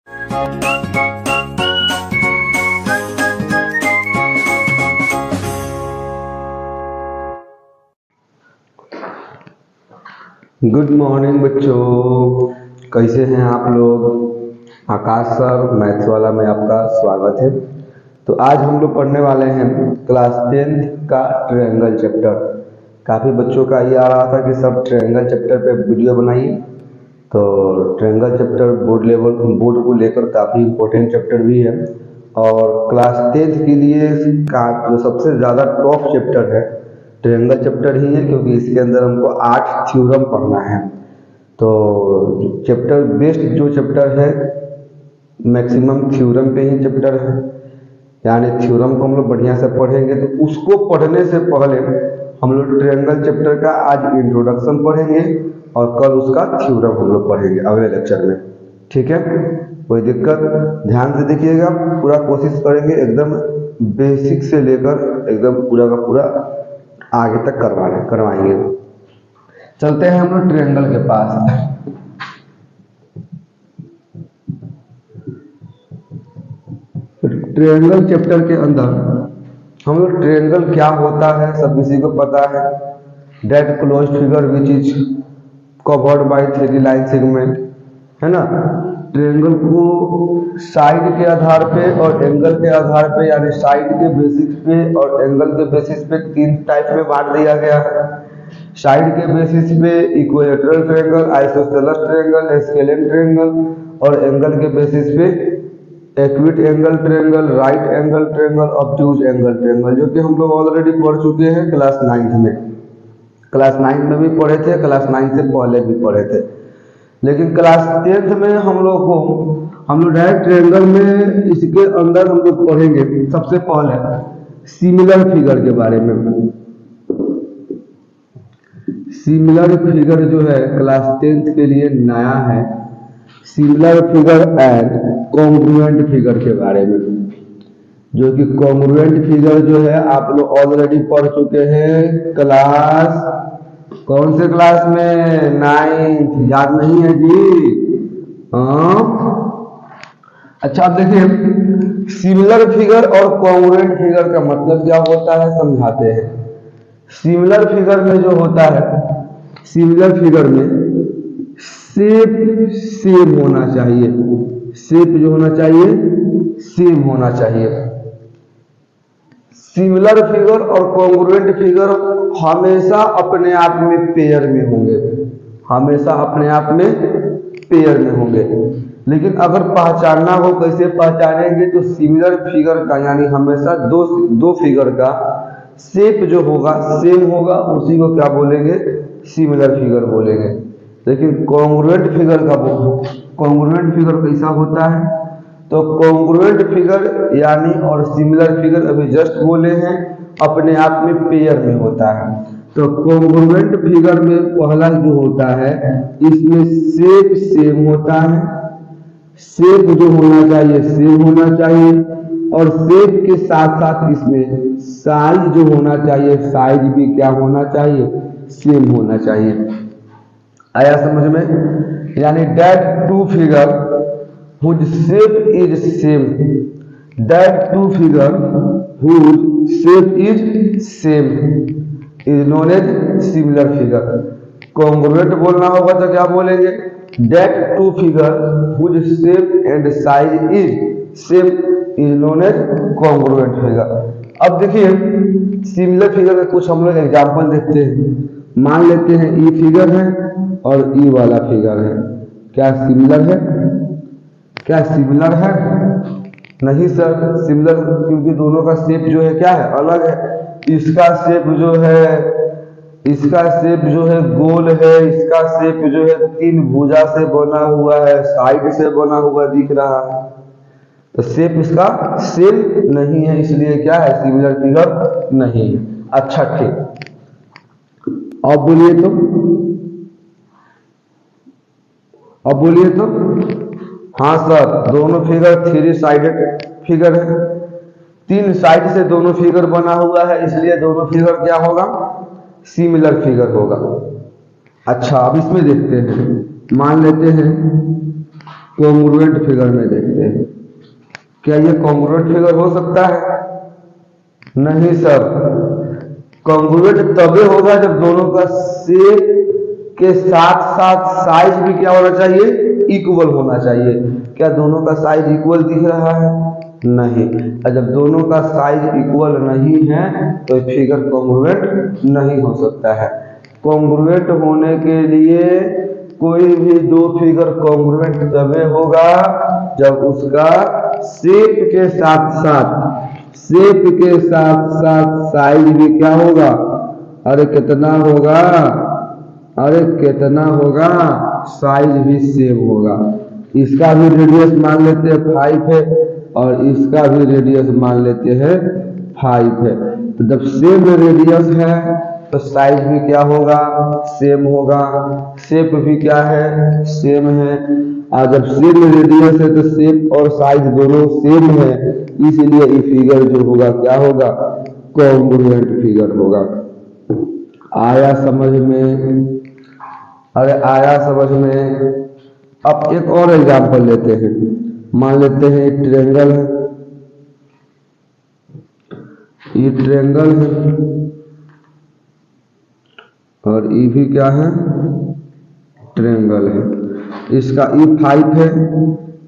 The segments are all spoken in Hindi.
गुड मॉर्निंग बच्चों, कैसे हैं आप लोग। आकाश सर मैथ्स वाला में आपका स्वागत है। तो आज हम लोग पढ़ने वाले हैं क्लास 10 का ट्रायंगल चैप्टर। काफ़ी बच्चों का ये आ रहा था कि सब ट्रायंगल चैप्टर पे वीडियो बनाइए। तो ट्रायंगल चैप्टर बोर्ड को लेकर काफ़ी इम्पोर्टेंट चैप्टर भी है और क्लास 10 के लिए का जो सबसे ज़्यादा टॉप चैप्टर है ट्रायंगल चैप्टर ही है, क्योंकि इसके अंदर हमको 8 थ्योरम पढ़ना है। तो चैप्टर बेस्ड जो चैप्टर है मैक्सिमम थ्योरम पे ही चैप्टर है, यानी थ्योरम को हम लोग बढ़िया से पढ़ेंगे। तो उसको पढ़ने से पहले हम लोग ट्रायंगल चैप्टर का आज इंट्रोडक्शन पढ़ेंगे और कल उसका थ्योरम हम लोग पढ़ेंगे अगले लेक्चर में। ठीक है, कोई दिक्कत ध्यान से देखिएगा, पूरा कोशिश करेंगे एकदम बेसिक से लेकर एकदम पूरा का पूरा आगे तक करवाएंगे। चलते हैं हम लोग ट्रायंगल के पास। ट्रायंगल चैप्टर के अंदर हम लोग ट्रायंगल क्या होता है सब किसी को पता है। That closed figure which is covered by 3D line segment, है ना। ट्रायंगल को साइड के आधार पे और एंगल के आधार पे, यानी साइड के बेसिस पे और एंगल के बेसिस पे 3 टाइप में बांट दिया गया है। साइड के बेसिस पे equilateral triangle, isosceles triangle, scalene triangle, और एंगल के बेसिस पे acute angle triangle, right angle triangle, obtuse angle triangle, जो कि हम लोग ऑलरेडी पढ़ चुके हैं क्लास 9 में। क्लास 9 में भी पढ़े थे, क्लास 9 से पहले भी पढ़े थे, लेकिन क्लास 10th में हम लोग डायरेक्ट ट्रायंगल में इसके अंदर हम लोग पढ़ेंगे सबसे पहले सिमिलर फिगर के बारे में। सिमिलर फिगर जो है क्लास 10th के लिए नया है, similar figure and congruent figure के बारे में, जो कि कॉन्ग्रुएंट फिगर जो है आप लोग ऑलरेडी पढ़ चुके हैं क्लास कौन से क्लास में, 9th। याद नहीं है जी? अच्छा, अब देखिए सिमिलर फिगर और कॉन्ग्रुएंट फिगर का मतलब क्या होता है समझाते हैं। सिमिलर फिगर में जो होता है, सिमिलर फिगर में शेप सेम होना चाहिए, शेप जो होना चाहिए सेम होना चाहिए। सिमिलर फिगर और कॉन्ग्रुएंट फिगर हमेशा अपने आप में पेयर में होंगे, हमेशा अपने आप में पेयर में होंगे। लेकिन अगर पहचानना हो कैसे पहचानेंगे, तो सिमिलर फिगर का यानी हमेशा दो फिगर का शेप जो होगा सेम होगा, उसी को क्या बोलेंगे, सिमिलर फिगर बोलेंगे। लेकिन कॉन्ग्रुएंट फिगर कैसा होता है, तो कॉन्ग्रुएंट फिगर यानी और सिमिलर फिगर अभी जस्ट बोले हैं अपने आप में पेयर में होता है। तो कॉन्ग्रुएंट फिगर में पहला जो होता है इसमें शेप सेम होता है, शेप जो होना चाहिए सेम होना चाहिए, और शेप के साथ साथ इसमें साइज जो होना चाहिए, साइज भी क्या होना चाहिए, सेम होना चाहिए। आया समझ में? यानी that two figure whose shape is same, that two figure whose shape is same is known as similar figure। Congruent बोलना होगा तो क्या बोलेंगे, that two figure whose shape and size is same is known as congruent figure। अब देखिए सिमिलर फिगर का कुछ हम लोग एग्जाम्पल देखते हैं। मान लेते हैं ई फिगर है और ई वाला फिगर है, क्या सिमिलर है? क्या सिमिलर है? नहीं सर, सिमिलर क्योंकि दोनों का शेप जो है क्या है, अलग है। इसका शेप जो है गोल है, इसका शेप जो है 3 भुजा से बना हुआ है, साइड से बना हुआ दिख रहा है, तो शेप इसका सेम नहीं है, इसलिए क्या है, सिमिलर फिगर नहीं है। अच्छा ठीक, अब बोलिए तो हाँ सर, दोनों फिगर 3 साइडेड फिगर है, 3 साइड से दोनों फिगर बना हुआ है, इसलिए दोनों फिगर क्या होगा, सिमिलर फिगर होगा। अच्छा, अब इसमें देखते हैं, मान लेते हैं कॉन्ग्रुएंट फिगर में देखते हैं। क्या ये कॉन्ग्रुएंट फिगर हो सकता है? नहीं सर, कॉन्ग्रुएंट तभी होगा जब दोनों का शेप के साथ साथ साइज भी क्या होना चाहिए? इक्वल होना चाहिए। क्या दोनों का साइज इक्वल दिख रहा है? नहीं। और जब दोनों का साइज इक्वल नहीं है तो फिगर कॉन्ग्रुएंट नहीं हो सकता है। कॉन्ग्रुएंट होने के लिए कोई भी दो फिगर कॉन्ग्रुएंट तभी होगा जब उसका शेप के साथ साथ साइज भी क्या होगा? अरे कितना होगा? साइज भी सेम होगा। इसका भी रेडियस मान लेते हैं 5 है और इसका भी रेडियस मान लेते हैं 5 है। तो जब सेम रेडियस है तो साइज भी क्या होगा? सेम होगा। शेप भी क्या है? सेम है। और जब सेम रेडियस है तो शेप और साइज दोनों सेम है, इसलिए ये फिगर जो होगा क्या होगा? कॉन्ग्रुएंट फिगर होगा। आया समझ में? अरे आया समझ में। अब एक और एग्जांपल लेते हैं। मान लेते हैं ट्रायंगल है, ये ट्रायंगल है और ये भी क्या है? ट्रायंगल है। इसका E5 है,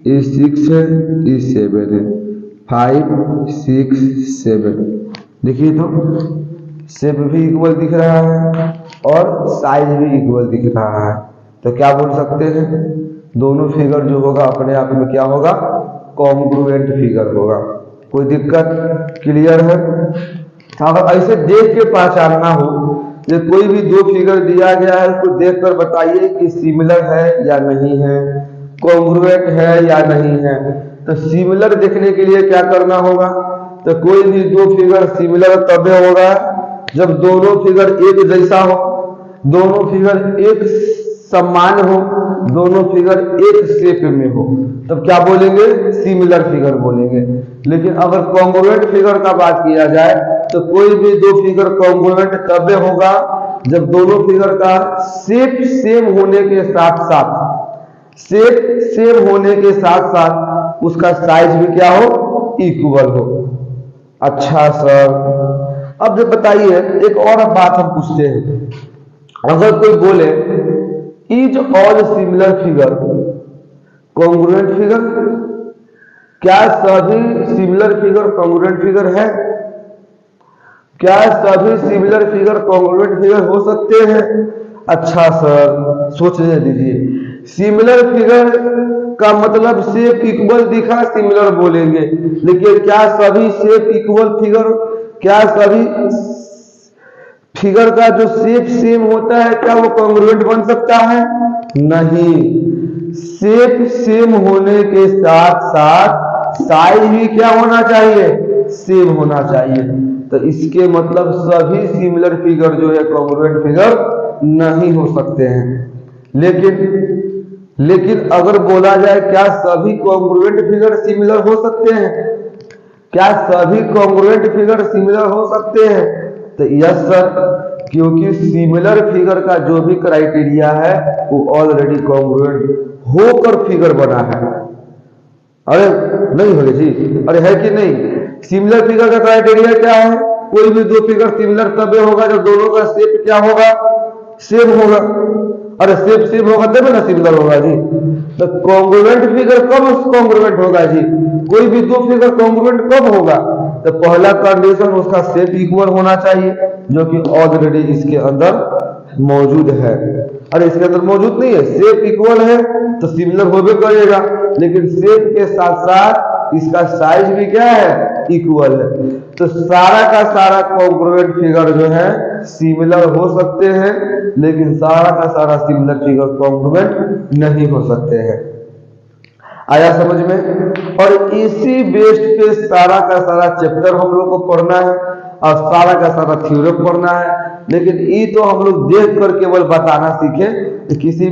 E6 है, E7 है। 5, 6, 7। देखिए तो शेप भी इक्वल दिख रहा है और साइज भी इक्वल दिख रहा है। तो क्या बोल सकते हैं? दोनों फिगर जो होगा अपने आप में क्या होगा? कॉन्ग्रुएंट फिगर होगा। कोई दिक्कत? क्लियर है? अगर ऐसे देख के पहचानना हो, जो कोई भी दो फिगर दिया गया है उसको देखकर बताइए कि सिमिलर है या नहीं है, कॉन्ग्रुएंट है या नहीं है। तो सिमिलर देखने के लिए क्या करना होगा? तो कोई भी दो फिगर सिमिलर तब होगा जब दोनों फिगर एक जैसा हो, दोनों फिगर एक समान हो, दोनों फिगर एक शेप में हो, तब क्या बोलेंगे? सिमिलर फिगर बोलेंगे। लेकिन अगर कॉन्ग्रुएंट फिगर का बात किया जाए तो कोई भी दो फिगर कॉन्ग्रुएंट तब होगा जब दोनों फिगर का शेप सेम होने के साथ उसका साइज भी क्या हो? इक्वल हो। अच्छा सर, अब जब बताइए एक और बात हम पूछते हैं। अगर कोई बोले is all similar figure congruent figure, क्या सभी सिमिलर फिगर कॉन्ग्रुएंट फिगर है? क्या सभी सिमिलर फिगर कॉन्ग्रुएंट फिगर हो सकते हैं? अच्छा सर, सोचने दीजिए। सिमिलर फिगर का मतलब शेप इक्वल दिखा सिमिलर बोलेंगे, लेकिन क्या सभी शेप इक्वल फिगर, क्या सभी फिगर का जो शेप सेम होता है क्या वो कॉन्ग्रुएंट बन सकता है? नहीं। शेप सेम होने के साथ साथ साइज भी क्या होना चाहिए? सेम होना चाहिए। तो इसके मतलब सभी सिमिलर फिगर जो है कॉन्ग्रुएंट फिगर नहीं हो सकते हैं। लेकिन अगर बोला जाए क्या सभी कॉन्ग्रुएंट फिगर सिमिलर हो सकते हैं? क्या सभी कॉन्ग्रुएंट फिगर सिमिलर हो सकते हैं? तो यस सर, क्योंकि सिमिलर फिगर का जो भी क्राइटेरिया है वो ऑलरेडी कॉन्ग्रुएंट होकर फिगर बना है। अरे नहीं होगी जी, अरे है कि नहीं? सिमिलर फिगर का क्राइटेरिया क्या है? कोई भी दो फिगर सिमिलर तब होगा जब दोनों का शेप क्या होगा? सेम होगा। अरे शेप सेम होगा तब ना सिमिलर होगा जी। तो कॉन्ग्रुएंट फिगर कब कॉन्ग्रुएंट होगा जी? कोई भी दो फिगर कॉन्ग्रुएंट कब होगा? तो पहला कंडीशन उसका शेप इक्वल होना चाहिए, जो कि ऑलरेडी इसके अंदर मौजूद है। अरे इसके अंदर मौजूद नहीं है, शेप इक्वल है तो सिमिलर होबे करेगा, लेकिन शेप के साथ साथ इसका साइज भी क्या है? इक्वल है। तो सारा का सारा कॉन्ग्रुएंट फिगर जो है सिमिलर हो सकते हैं, लेकिन सारा का सारा सिमिलर फिगर कॉन्ग्रुएंट नहीं हो सकते हैं। आया समझ में? और इसी बेस्ड पे सारा का सारा चैप्टर हम लोग को पढ़ना है और सारा का सारा थ्योरम पढ़ना है। लेकिन ये तो हम लोग देख कर केवल बताना सीखे। किसी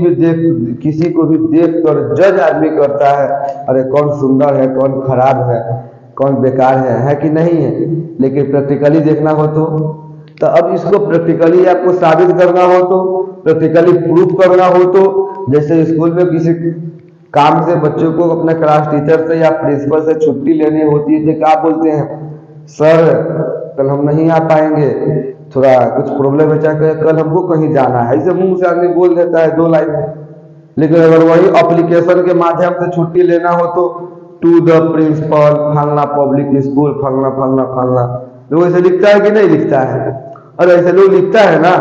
को भी देख कर जज आदमी करता है, अरे कौन सुंदर है, कौन खराब है, कौन बेकार है कि नहीं है। लेकिन प्रैक्टिकली देखना हो तो अब इसको प्रैक्टिकली आपको साबित करना हो तो, प्रैक्टिकली प्रूफ करना हो तो, जैसे स्कूल में किसी काम से बच्चों को अपने क्लास टीचर से या प्रिंसिपल से छुट्टी लेनी होती है तो क्या बोलते हैं, सर कल हम नहीं आ पाएंगे, थोड़ा कुछ प्रॉब्लम है, चाहे कल हमको कहीं जाना है, ऐसे मुंह से आदमी बोल देता है 2 लाइन में। लेकिन अगर वही एप्लीकेशन के माध्यम से छुट्टी लेना हो तो टू द प्रिंसिपल फलना पब्लिक स्कूल फलना फलना फलना, लोग ऐसे लिखता है कि नहीं लिखता है? और ऐसे लोग लिखता है ना,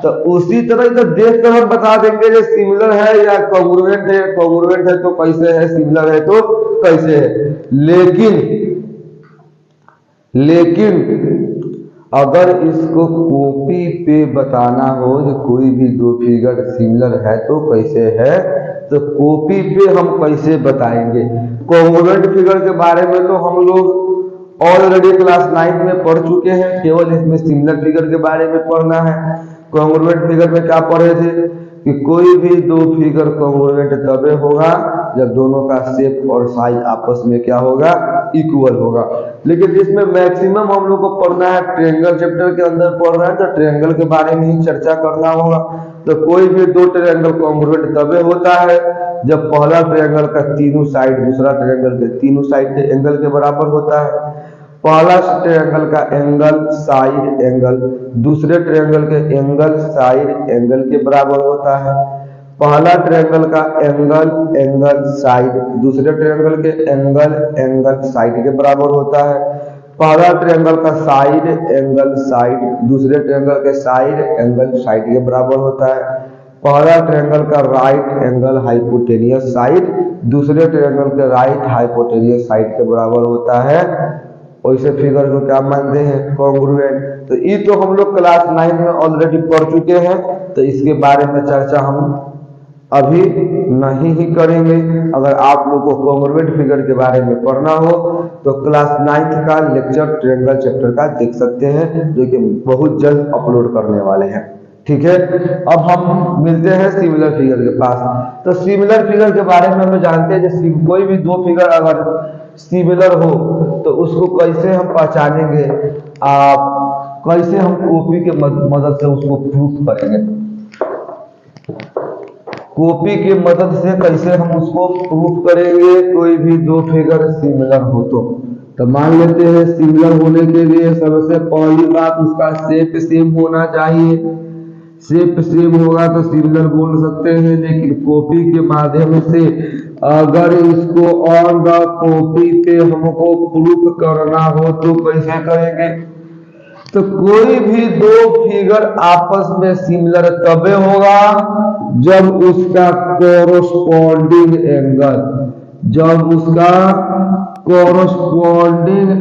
तो उसी तरह इधर देख कर हम बता देंगे जो सिमिलर है या कॉन्ग्रुएंट है, कॉन्ग्रुएंट है तो कैसे है, सिमिलर है तो कैसे है। लेकिन अगर इसको कॉपी पे बताना हो जो कोई भी 2 फिगर सिमिलर है तो कैसे है, तो कॉपी पे हम कैसे बताएंगे? कॉन्ग्रुएंट फिगर के बारे में तो हम लोग ऑलरेडी क्लास 9 में पढ़ चुके हैं, केवल इसमें सिमिलर फिगर के बारे में पढ़ना है। कॉन्ग्रुएंट फिगर में क्या पढ़े थे कि कोई भी 2 फिगर कॉन्ग्रुएंट तबे होगा जब दोनों का शेप और साइज आपस में क्या होगा, इक्वल होगा। लेकिन इसमें मैक्सिमम हम लोग को पढ़ना है, ट्रायंगल चैप्टर के अंदर पढ़ रहा है तो ट्रायंगल के बारे में ही चर्चा करना होगा। तो कोई भी 2 ट्रायंगल कॉन्ग्रुएंट तबे होता है जब पहला ट्रायंगल का तीनों साइड दूसरा ट्रायंगल के तीनों साइड के एंगल के बराबर होता है। पहला ट्रायंगल का एंगल साइड एंगल दूसरे ट्रायंगल के एंगल साइड एंगल के बराबर होता है। पहला ट्रायंगल का एंगल साइड दूसरे ट्रायंगल के एंगल साइड के बराबर होता है। पहला ट्रायंगल का साइड दूसरे ट्रायंगल के साइड साइड के बराबर होता है। पहला ट्रायंगल का राइट एंगल हाइपोटेनियस साइड दूसरे ट्रायंगल के राइट हाइपोटेनियस साइड के बराबर होता है। वैसे फिगर को क्या मानते हैं, कॉन्ग्रुएंट। तो ये तो हम लोग क्लास 9 में ऑलरेडी पढ़ चुके हैं, तो इसके बारे में चर्चा हम अभी नहीं ही करेंगे। अगर आप लोग को कॉन्ग्रुएंट फिगर के बारे में पढ़ना हो तो क्लास 9 का लेक्चर ट्रायंगल चैप्टर का देख सकते हैं, जो कि बहुत जल्द अपलोड करने वाले हैं। ठीक है, अब हम मिलते हैं सिमिलर फिगर के पास। तो सिमिलर फिगर के बारे में हम जानते हैं, जैसे कोई भी 2 फिगर अगर सिमिलर हो तो उसको कैसे हम पहचानेंगे, कैसे हम कॉपी के मदद से उसको प्रूफ करेंगे। कॉपी की मदद से कैसे हम उसको प्रूफ करेंगे कोई भी 2 फिगर सिमिलर हो तो मान लेते हैं सिमिलर होने के लिए सबसे पहली बात उसका शेप सेम होना चाहिए। शेप सेम होगा तो सिमिलर बोल सकते हैं। लेकिन कॉपी के माध्यम से अगर इसको ऑन द कॉपी पे हमको प्रूफ करना हो तो कैसे करेंगे? तो कोई भी 2 फिगर आपस में सिमिलर तबे होगा जब उसका कोरोस्पोंडिंग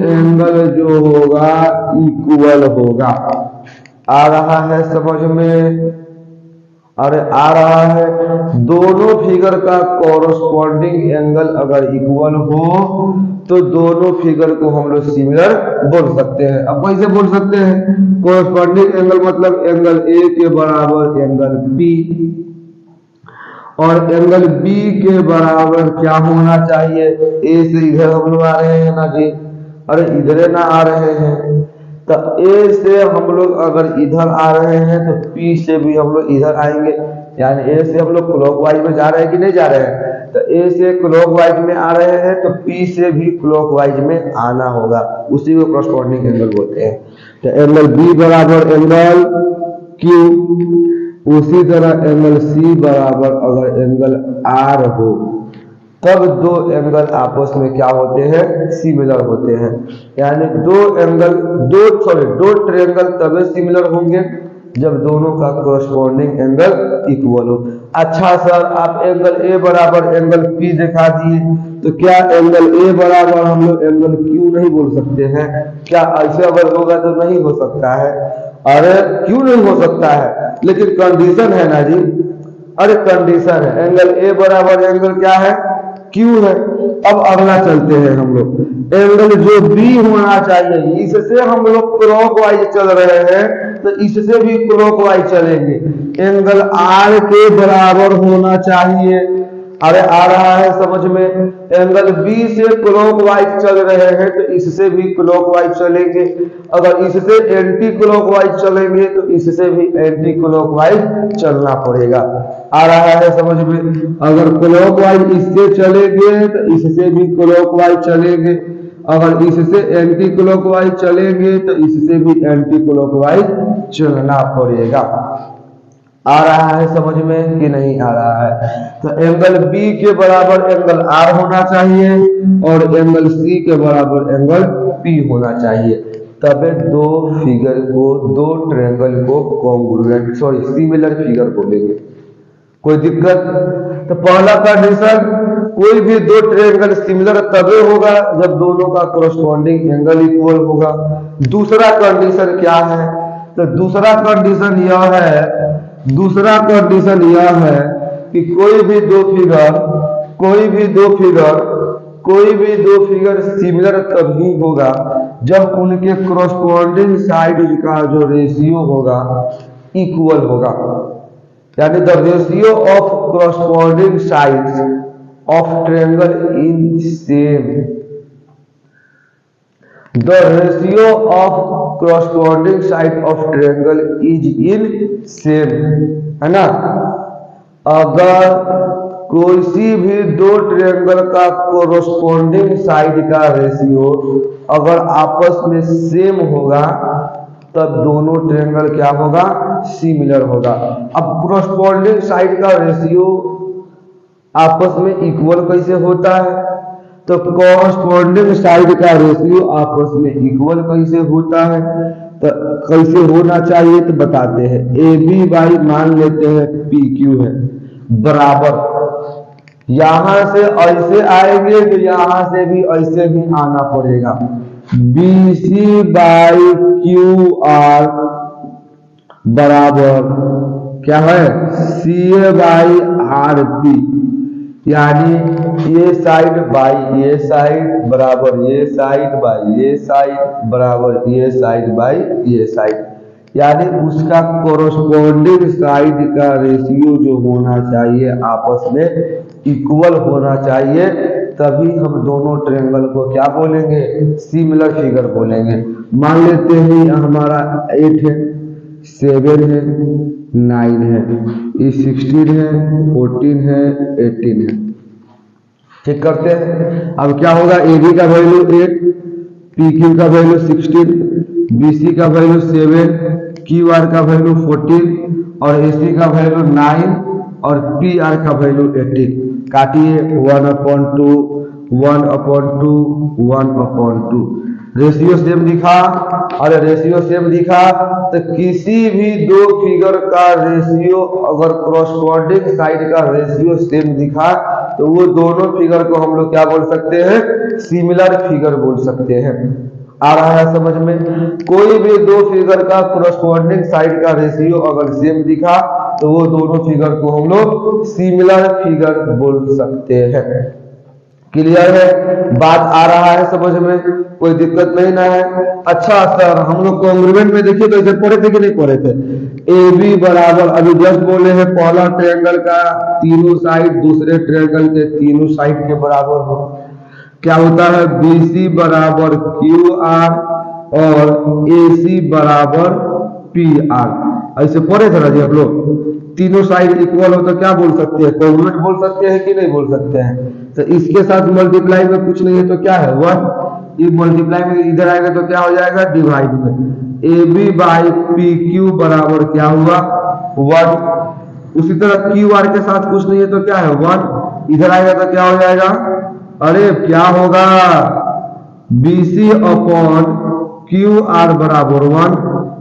एंगल जो होगा इक्वल होगा। आ रहा है समझ में? अरे आ रहा है। दोनों फिगर का कोरोस्पोंडिंग एंगल अगर इक्वल हो तो दोनों फिगर को हम लोग सिमिलर बोल सकते हैं। अब कैसे बोल सकते हैं? कोरोस्पोंडिंग एंगल मतलब एंगल ए के बराबर एंगल बी और एंगल बी के बराबर क्या होना चाहिए? ए से इधर हम लोग आ रहे हैं ना जी, अरे इधर ना आ रहे हैं, तो ए से हम लोग अगर इधर आ रहे हैं तो पी से भी हम लोग इधर आएंगे। यानी ए से हम लोग क्लॉकवाइज में जा रहे हैं कि नहीं जा रहे हैं? तो ए से क्लॉकवाइज में आ रहे हैं तो पी से भी क्लॉकवाइज में आना होगा, उसी को कोरोस्पोंडिंग एंगल बोलते हैं। तो एंगल बी बराबर एंगल क्यू, उसी तरह एंगल सी बराबर अगर एंगल आर हो तब 2 एंगल आपस में क्या होते हैं? सिमिलर होते हैं। यानी 2 ट्रायंगल तभी सिमिलर होंगे जब दोनों का कोरोस्पोंडिंग एंगल इक्वल हो। अच्छा सर, आप एंगल ए बराबर एंगल पी दिखा दिए, तो क्या एंगल ए बराबर हम लोग एंगल क्यू नहीं बोल सकते हैं? क्या ऐसे अगर होगा तो नहीं हो सकता है? अरे क्यों नहीं हो सकता है? लेकिन कंडीशन है ना जी। अरे कंडीशन है, एंगल ए बराबर एंगल क्या है? क्यू है। अब अगला चलते हैं हम लोग। एंगल जो बी होना चाहिए, इससे हम लोग क्लॉकवाइज चल रहे हैं तो इससे भी क्लॉकवाइज चलेंगे। एंगल आर के बराबर होना चाहिए। अरे आ रहा है समझ में। एंगल बी से क्लॉकवाइज चल रहे हैं तो इससे भी क्लॉकवाइज चलेंगे, अगर इससे एंटी क्लॉकवाइज चलेंगे तो इससे भी एंटी क्लॉकवाइज चलना पड़ेगा। आ रहा है समझ में। अगर क्लॉकवाइज इससे चलेंगे तो इससे भी क्लॉकवाइज चलेंगे, अगर इससे एंटी क्लॉकवाइज चलेंगे तो इससे भी एंटी क्लॉकवाइज चलना पड़ेगा। आ रहा है समझ में कि नहीं आ रहा है। तो एंगल बी के बराबर एंगल आर होना चाहिए और एंगल सी के बराबर एंगल पी होना चाहिए, तब दो फिगर को, दो ट्रायंगल को कॉन्ग्रुएंट सिमिलर फिगर बोलेंगे। कोई दिक्कत? तो पहला कंडीशन, कोई भी दो ट्रायंगल सिमिलर तभी होगा जब दोनों का कोरस्पॉन्डिंग एंगल इक्वल होगा। दूसरा कंडीशन क्या है? तो दूसरा कंडीशन यह है कि कोई भी दो फिगर सिमिलर तभी होगा जब उनके कोरस्पॉन्डिंग साइड का जो रेशियो होगा इक्वल होगा, यानी the ratio of corresponding sides of triangle in same, the ratio of corresponding side of triangle is in same, है ना। अगर किसी भी दो ट्रायंगल का कोरस्पॉन्डिंग साइड का रेशियो अगर आपस में सेम होगा तब दोनों ट्रायंगल क्या होगा? सिमिलर होगा। अब कोरस्पॉन्डिंग साइड का रेशियो आपस में इक्वल कैसे होता है? तो कोरस्पॉन्डिंग साइड का रेशियो आपस में इक्वल कैसे होता है, तो कैसे होना चाहिए तो बताते हैं। ए बी बाई मान लेते हैं पी क्यू है, बराबर यहां से ऐसे आएंगे तो यहां से भी ऐसे ही आना पड़ेगा। B C by Q R बराबर क्या है? C A by R P, यानी ये साइड बाई ये साइड बराबर ये साइड बाई ये साइड बराबर ये साइड बाई ये साइड, यानी उसका कोरस्पॉन्डिंग साइड का रेशियो जो होना चाहिए आपस में इक्वल होना चाहिए, तभी हम दोनों ट्रायंगल को क्या बोलेंगे? सिमिलर फिगर बोलेंगे। मान लेते हैं हमारा 8 है, 7 है, 9 है, ये 16 है, 14 है, 18 है। ठीक करते हैं। अब क्या होगा? ए बी का वैल्यू 8, पी क्यू का वैल्यू 16, बी सी का वैल्यू 7, क्यू आर का वैल्यू 14 और ए सी का वैल्यू 9 और पी आर का वैल्यू 18। काटिए 1/2, 1/2, 1/2। रेशियो सेम दिखा, और रेशियो सेम दिखा तो किसी भी दो फिगर का रेशियो अगर कोरस्पॉन्डिंग साइड का रेशियो सेम दिखा तो वो दोनों फिगर को हम लोग क्या बोल सकते हैं? सिमिलर फिगर बोल सकते हैं। आ रहा है समझ में। कोई भी दो फिगर का कोरस्पॉन्डिंग साइड का रेशियो अगर सेम दिखा तो वो दोनों फिगर को हम लोग सिमिलर फिगर बोल सकते हैं। क्लियर है? बात आ रहा है समझ में, कोई दिक्कत नहीं ना है। अच्छा सर, हम लोग कॉन्ग्रुएंट में देखिए तो ऐसे पढ़े थे कि नहीं पढ़े थे? ए बी बराबर, अभी जस्ट बोले हैं पहला ट्रायंगल का तीनों साइड दूसरे ट्रायंगल के तीनों साइड के बराबर हो। क्या होता है? बी सी बराबर क्यू आर और ए सी बराबर पी आर। ऐसे पढ़े थे ना जी हम लोग। तीनों साइड इक्वल हो तो क्या बोल सकते हैं? कॉन्ग्रुएंट बोल सकते हैं कि नहीं बोल सकते हैं? तो इसके साथ मल्टीप्लाई में कुछ नहीं है तो क्या है? 1। ये मल्टीप्लाई में इधर आएगा तो क्या हो जाएगा? डिवाइड में। A B by P Q बराबर क्या हुआ? 1। उसी तरह क्यू आर के साथ कुछ नहीं है तो क्या है? 1। इधर आएगा तो क्या हो जाएगा? अरे क्या होगा? B C upon Q R बराबर 1।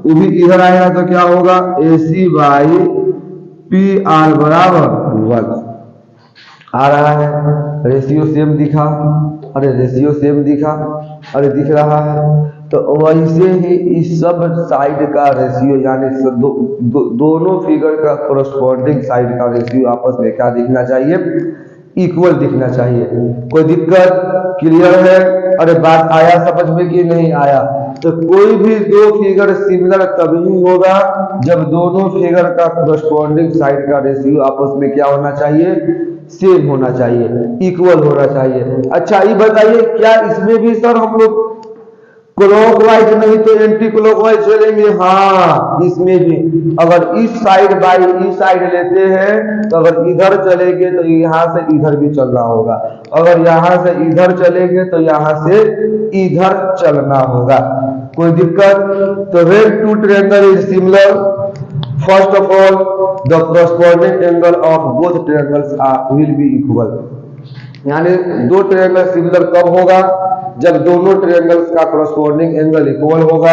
वो भी इधर आएगा तो क्या होगा? A C by P R बराबर 1। आ रहा है? रेशियो सेम दिखा, अरे रेशियो सेम दिखा, अरे दिख रहा है। तो वैसे ही इस सब साइड का रेशियो यानी दोनों फिगर का कोरस्पॉन्डिंग साइड का रेशियो आपस में क्या दिखना चाहिए? इक्वल दिखना चाहिए। कोई दिक्कत? क्लियर है? अरे बात आया समझ में कि नहीं आया? तो कोई भी दो फिगर सिमिलर तभी होगा जब दोनों फिगर का कोरस्पॉन्डिंग साइड का रेशियो आपस में क्या होना चाहिए? सेम होना चाहिए, इक्वल होना चाहिए। अच्छा ये बताइए, क्या इसमें भी सर हम लोग क्लॉकवाइज नहीं तो एंटी क्लॉकवाइज चलेंगे? हाँ, इसमें भी अगर इस साइड बाई इस साइड लेते हैं तो अगर इधर चलेंगे तो यहाँ से इधर भी चलना होगा, अगर यहाँ से इधर चलेंगे तो यहाँ से इधर चलना होगा। कोई दिक्कत? तो when two triangle is similar, first of all the corresponding angle of both triangles will be equal. यानी दो ट्रायंगल सिमिलर कब होगा? जब दोनों ट्रायंगल्स का कॉरस्पॉन्डिंग एंगल इक्वल होगा।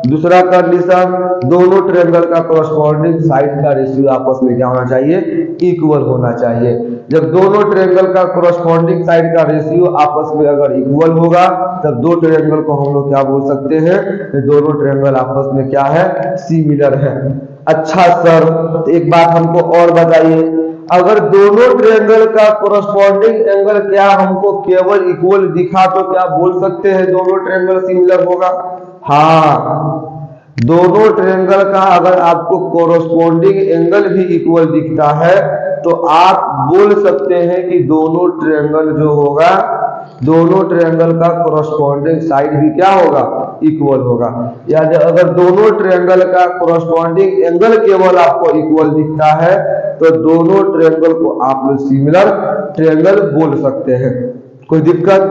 दूसरा कंडीशन, दोनों ट्रायंगल का कॉरस्पॉन्डिंग साइड का रेशियो आपस में क्या होना चाहिए? इक्वल होना चाहिए। जब दोनों ट्रायंगल का कॉरस्पॉन्डिंग साइड का रेशियो आपस में अगर इक्वल होगा तब दो ट्रायंगल को हम लोग क्या बोल सकते हैं? दोनों ट्रायंगल आपस में क्या है? सिमिलर है। अच्छा सर, तो एक बात हमको और बताइए, अगर दोनों ट्रायंगल का कोरस्पॉन्डिंग एंगल क्या हमको केवल इक्वल दिखा तो क्या बोल सकते हैं दोनों ट्रायंगल सिमिलर होगा? हाँ, दोनों ट्रायंगल का अगर आपको कोरस्पॉन्डिंग एंगल भी इक्वल दिखता है तो आप बोल सकते हैं कि दोनों ट्रायंगल जो होगा, दोनों ट्रायंगल का कोरस्पॉन्डिंग साइड भी क्या होगा? इक्वल होगा। यानी अगर दोनों ट्रायंगल का कोरस्पॉन्डिंग एंगल केवल आपको इक्वल दिखता है तो दोनों ट्रायंगल को आप लोग सिमिलर ट्रायंगल बोल सकते हैं। कोई दिक्कत?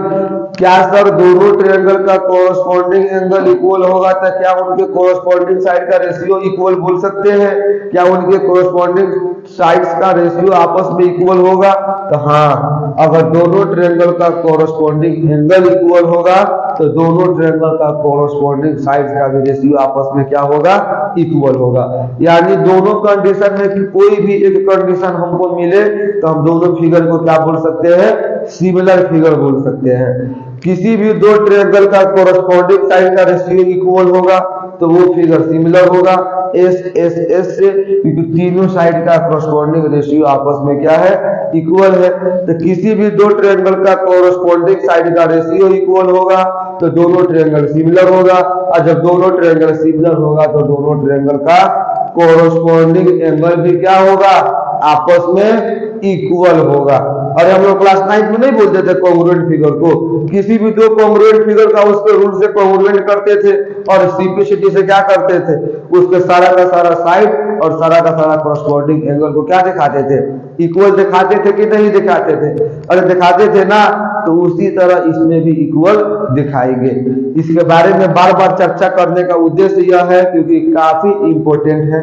क्या सर दोनों ट्रायंगल का कोरस्पॉन्डिंग एंगल इक्वल होगा तो क्या उनके कोरस्पॉन्डिंग साइड का रेशियो इक्वल बोल सकते हैं? क्या उनके कोरस्पॉन्डिंग साइड्स का रेशियो आपस में इक्वल होगा? तो हाँ, अगर दोनों ट्रायंगल का कोरस्पॉन्डिंग एंगल इक्वल होगा तो दोनों ट्रायंगल का कोरस्पॉन्डिंग साइड्स का भी रेशियो आपस में क्या होगा? इक्वल होगा। यानी दोनों कंडीशन में कि कोई भी एक कंडीशन हमको मिले तो हम दोनों फिगर को क्या बोल सकते हैं? सिमिलर फिगर बोल सकते हैं। किसी भी दो ट्रायंगल का कोरस्पॉन्डिंग साइड का रेशियो इक्वल होगा तो वो फिगर सिमिलर होगा एस एस एस से, क्योंकि तीनों साइड का कोरस्पॉन्डिंग रेशियो आपस में क्या है? इक्वल है। तो किसी भी दो ट्रायंगल का कोरस्पॉन्डिंग साइड का रेशियो इक्वल होगा तो दोनों ट्रायंगल सिमिलर होगा, और जब दोनों ट्रायंगल सिमिलर होगा तो दोनों ट्रायंगल का कोरस्पॉन्डिंग एंगल भी क्या होगा? आपस में इक्वल होगा। और हम लोग क्लास 9 में नहीं बोलते थे कॉन्ग्रुएंट फिगर को? किसी भी दो कॉन्ग्रुएंट फिगर का उसके रूल से कॉन्ग्रुएंट करते थे और सिंप्लिसिटी से क्या करते थे? उसके सारा का सारा साइड और सारा का सारा कॉरस्पॉन्डिंग एंगल को क्या दिखाते थे? इक्वल दिखाते थे कि नहीं दिखाते थे? अरे दिखाते थे ना, तो उसी तरह इसमें भी इक्वल दिखाएंगे। इसके बारे में बार बार चर्चा करने का उद्देश्य यह है क्योंकि काफी इंपॉर्टेंट है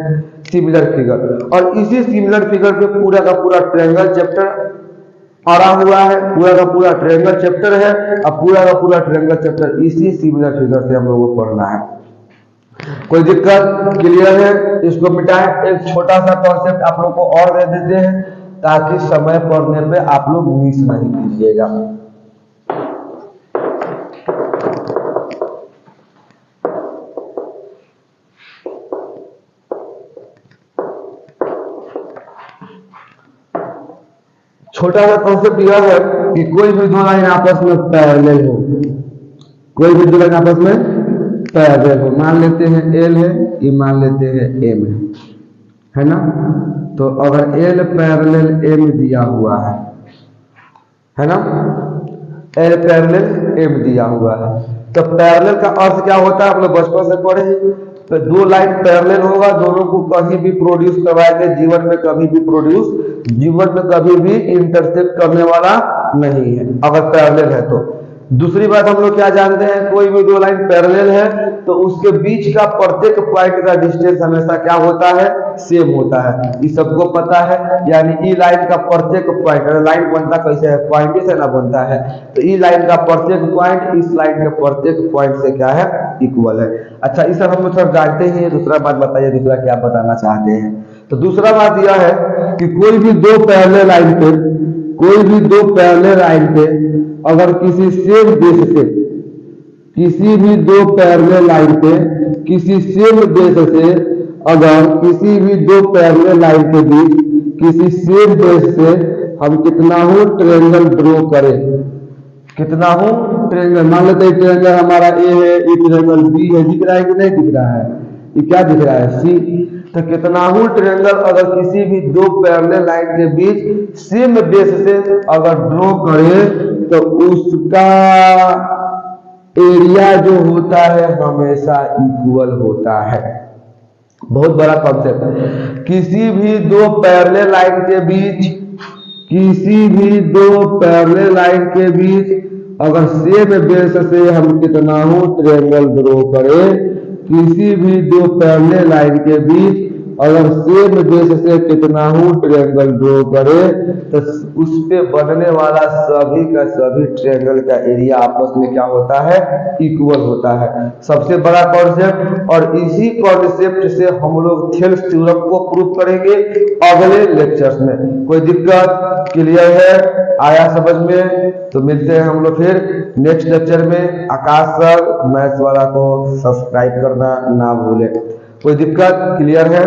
सिमिलर फिगर। और इसी सिमिलर फिगर पे पूरा का पूरा ट्रायंगल चैप्टर पढ़ा हुआ है, पूरा का पूरा ट्रायंगल चैप्टर है, और पूरा का पूरा ट्रायंगल चैप्टर इसी सिमिलर फिगर से हम लोगों को पढ़ना है। कोई दिक्कत? क्लियर है? इसको मिटाएं। एक छोटा सा कॉन्सेप्ट आप लोग को और दे देते हैं ताकि समय पढ़ने पे आप लोग मिस नहीं कीजिएगा। छोटा सा कॉन्सेप्ट यह है कि कोई भी दो लाइन आपस में पैरेलल हो, कोई भी दो लाइन आपस में पैरेलल हो, मान लेते हैं एल है, ये मान लेते हैं एम है ना? तो अगर एल पैरेलल एम दिया हुआ है ना, एल पैरेलल एम दिया हुआ है, तो पैरेलल का अर्थ क्या होता है? आप लोग बचपन से पढ़े हैं। तो दो लाइन पैरेलल होगा, दोनों को कहीं भी प्रोड्यूस करवाएंगे, जीवन में कभी भी प्रोड्यूस, जीवन में कभी भी इंटरसेक्ट करने वाला नहीं है अगर पैरेलल है तो। दूसरी बात हम लोग क्या जानते हैं? कोई भी दो लाइन पैरेलल है तो उसके बीच का प्रत्येक पॉइंट का डिस्टेंस हमेशा क्या होता है? सेम होता है। ये सबको पता है। यानी ई लाइन का प्रत्येक पॉइंट, लाइन बनता कैसे है? पॉइंट से ना बनता है। तो ई लाइन का प्रत्येक पॉइंट इस लाइन के प्रत्येक पॉइंट से क्या है? इक्वल है। अच्छा, इस सब हम लोग सब जानते हैं। दूसरा बात बताइए, दूसरा क्या बताना चाहते हैं? तो दूसरा बात यह है कि कोई भी दो पैरेलल लाइन पे, कोई भी दो पैरेलल लाइन पे अगर किसी सेम बेस से, किसी भी दो पैरेलल लाइन पे किसी सेम बेस से, अगर किसी भी दो पैरेलल लाइन के बीच किसी सेम बेस से हम कितना हो ट्रायंगल ड्रॉ करें, कितना हो ट्रायंगल, मान लेते हैं ट्रायंगल हमारा ए है, ये ट्रायंगल बी है, दिख रहा है कि नहीं दिख रहा है? ये क्या दिख रहा है? सी। तो कितनाहु ट्रायंगल अगर किसी भी दो पैरेलल लाइन के बीच सेम बेस से अगर ड्रॉ करें तो उसका एरिया जो होता है हमेशा इक्वल होता है। बहुत बड़ा कॉन्सेप्ट। किसी भी दो पैरेलल लाइन के बीच, किसी भी दो पैरेलल लाइन के बीच अगर सेम बेस से हम कितनाहु ट्रायंगल ड्रॉ करें, किसी भी दो पैरेलल लाइन के बीच अगर सेम बेस से कितनाहु ट्रायंगल ड्रॉ करें तो उस पे बनने वाला सभी का सभी ट्रायंगल का एरिया आपस में क्या होता है, इक्वल होता है। सबसे बड़ा कॉन्सेप्ट, और इसी कॉन्सेप्ट से हम लोग थेल्स थ्योरम को प्रूव करेंगे अगले लेक्चर्स में। कोई दिक्कत क्लियर है, आया समझ में? तो मिलते हैं हम लोग फिर नेक्स्ट लेक्चर में। आकाश सर मैथ्स वाला को सब्सक्राइब करना ना भूले। कोई दिक्कत क्लियर है?